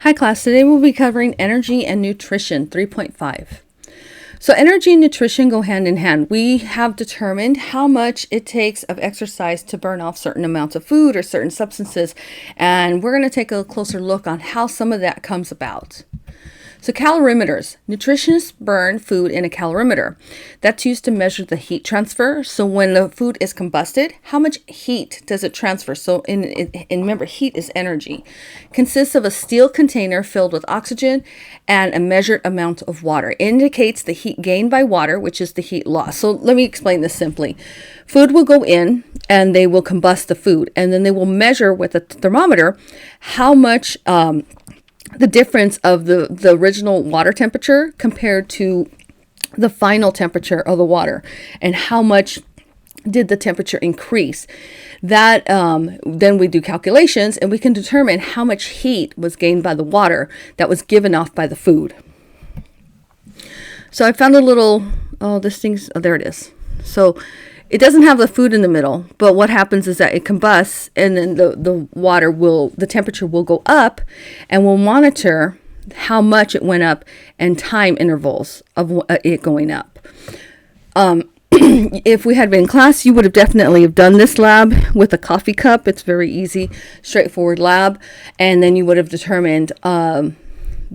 Hi class, today we'll be covering energy and nutrition 3.5. So energy and nutrition go hand in hand. We have determined how much it takes of exercise to burn off certain amounts of food or certain substances, and we're going to take a closer look on how some of that comes about. So calorimeters. Nutritionists burn food in a calorimeter. That's used to measure the heat transfer. So when the food is combusted, how much heat does it transfer? So remember, heat is energy. Consists of a steel container filled with oxygen and a measured amount of water. It indicates the heat gained by water, which is the heat loss. So let me explain this simply. Food will go in and they will combust the food, and then they will measure with a thermometer how much the difference of the original water temperature compared to the final temperature of the water, and how much did the temperature increase. That then we do calculations and we can determine how much heat was gained by the water that was given off by the food. So I found a little, there it is. So it doesn't have the food in the middle, but what happens is that it combusts, and then the temperature will go up, and we'll monitor how much it went up and time intervals of it going up. If we had been in class, you would have definitely have done this lab with a coffee cup. It's very easy, straightforward lab, and then you would have determined the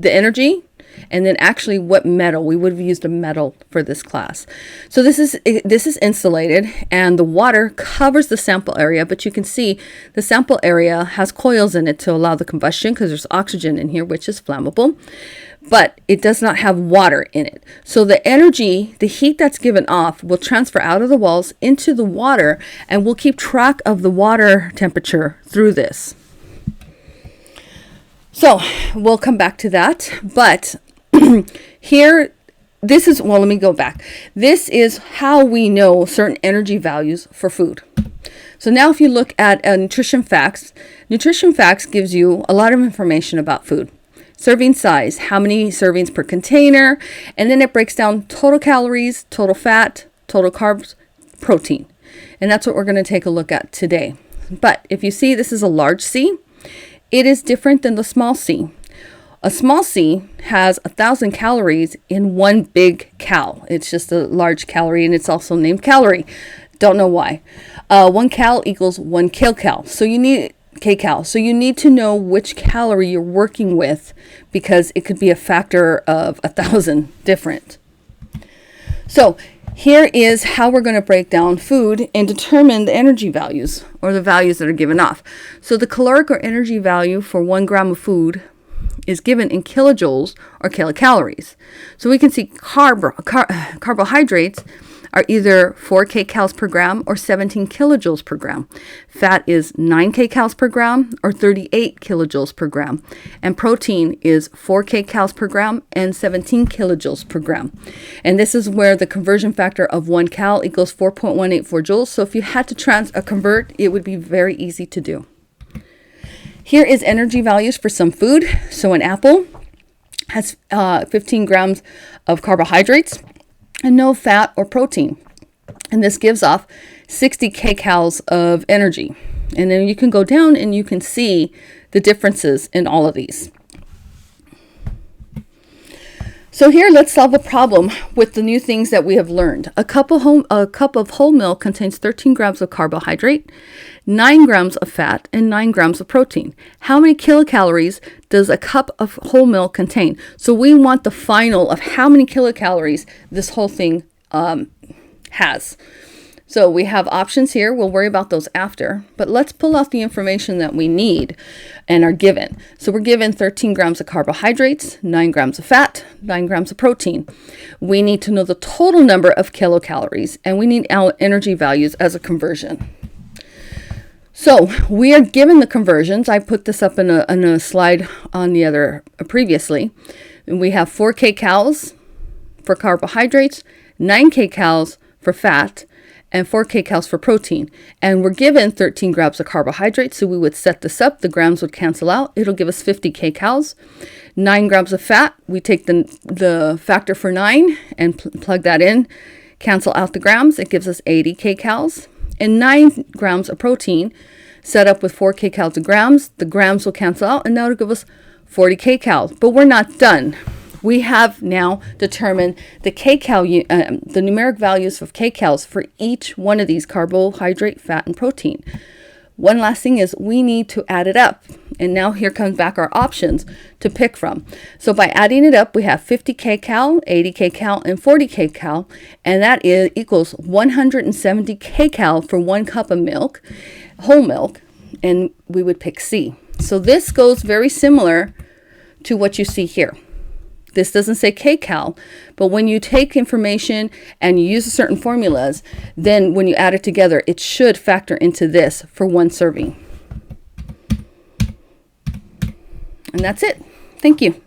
energy. And then actually what metal. We would have used a metal for this class. So this is insulated, and the water covers the sample area, but you can see the sample area has coils in it to allow the combustion because there's oxygen in here, which is flammable, but it does not have water in it. So the energy, the heat that's given off, will transfer out of the walls into the water, and we'll keep track of the water temperature through this. So we'll come back to that, but here, let me go back. This is how we know certain energy values for food. So now if you look at Nutrition Facts gives you a lot of information about food. Serving size, how many servings per container, and then it breaks down total calories, total fat, total carbs, protein. And that's what we're going to take a look at today. But if you see, this is a large C. It is different than the small c. A small c has 1,000 calories in one big cal. It's just a large calorie, and it's also named calorie. Don't know why. 1 cal equals 1 kcal. So you need kcal. So you need to know which calorie you're working with, because it could be a factor of 1,000 different. So here is how we're going to break down food and determine the energy values, or the values that are given off. So the caloric or energy value for 1 gram of food is given in kilojoules or kilocalories. So we can see carbohydrates are either 4 kcals per gram or 17 kilojoules per gram. Fat is 9 kcals per gram or 38 kilojoules per gram. And protein is 4 kcals per gram and 17 kilojoules per gram. And this is where the conversion factor of 1 cal equals 4.184 joules. So if you had to convert, it would be very easy to do. Here is energy values for some food. So an apple has 15 grams of carbohydrates and no fat or protein. And this gives off 60 kcals of energy. And then you can go down and you can see the differences in all of these. So here, let's solve a problem with the new things that we have learned. A cup of whole milk contains 13 grams of carbohydrate, 9 grams of fat, and 9 grams of protein. How many kilocalories does a cup of whole milk contain? So we want the final of how many kilocalories this whole thing has. So we have options here. We'll worry about those after, but let's pull out the information that we need and are given. So we're given 13 grams of carbohydrates, 9 grams of fat, 9 grams of protein. We need to know the total number of kilocalories, and we need our energy values as a conversion. So we are given the conversions. I put this up in a slide on the other previously. And we have 4 kcals for carbohydrates, 9 kcals for fat, and 4 kcals for protein. And we're given 13 grams of carbohydrates, so we would set this up. The grams would cancel out. It'll give us 50 kcals. 9 grams of fat, we take the factor for 9 and plug that in, cancel out the grams. It gives us 80 kcals. And 9 grams of protein, set up with 4 kcal to grams. The grams will cancel out, and now it'll give us 40 kcal. But we're not done. We have now determined the kcal, the numeric values of kcals for each one of these: carbohydrate, fat, and protein. One last thing is we need to add it up. And now here comes back our options to pick from. So by adding it up, we have 50 kcal, 80 kcal, and 40 kcal. And that equals 170 kcal for 1 cup of milk, whole milk. And we would pick C. So this goes very similar to what you see here. This doesn't say kcal, but when you take information and you use certain formulas, then when you add it together, it should factor into this for 1 serving. And that's it. Thank you.